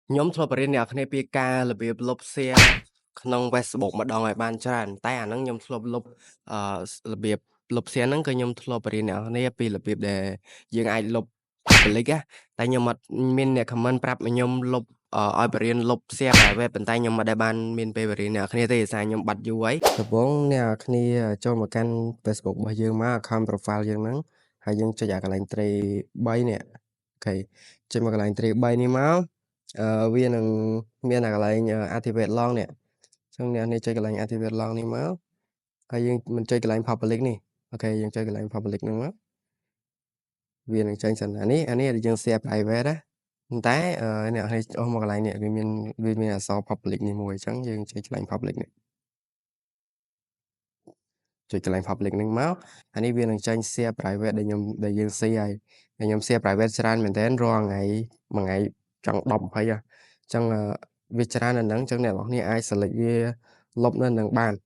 ខ្ញុំធ្លាប់រៀនអ្នកគ្នាពីការរបៀបលុប share ក្នុង Facebook ម្ដងឲ្យបានច្រើនតែអាហ្នឹងខ្ញុំធ្លាប់លុបរបៀបលុប share ហ្នឹងគឺខ្ញុំធ្លាប់រៀនអ្នកគ្នាពីរបៀបដែលយើងអាចលុប public តែខ្ញុំអត់មានអ្នក comment ប្រាប់ឲ្យខ្ញុំលុបឲ្យបរៀនលុប share private ប៉ុន្តែខ្ញុំមិនដែលបានមានពេលបរៀនអ្នកគ្នាទេដោយសារខ្ញុំបាត់យូរហើយដំបូងអ្នកគ្នាចូលមកកាន់ Facebook របស់យើងមក account profile យើងហ្នឹងហើយយើងចុចអាកន្លែងត្រី3នេះអូខេចុចមកកន្លែងត្រី3នេះមកវានឹងមានអាកន្លែង activate long នេះអញ្ចឹងអ្នកនេះចុចកន្លែង activate long នេះមកហើយយើងមិនចុចកន្លែង public នេះអូខេយើងចុចកន្លែង public ហ្នឹងមកវានឹងចេញសិនអានេះយើង share private ណាប៉ុន្តែអ្នកនេះអស់មកកន្លែងនេះវាមានអក្សរ public នេះមួយអញ្ចឹងយើងចុចកន្លែង public នេះចុចកន្លែង public ហ្នឹងមកអានេះវានឹងចេញ share private ដែលយើង share ហើយខ្ញុំ share private ច្រើនមែនទែនរាល់ថ្ងៃមួយថ្ងៃចង់10 20អញ្ចឹងវាច្រើននៅហ្នឹងអញ្ចឹងអ្នកនរគ្នាអាច select វាលុបនៅហ្នឹងបាន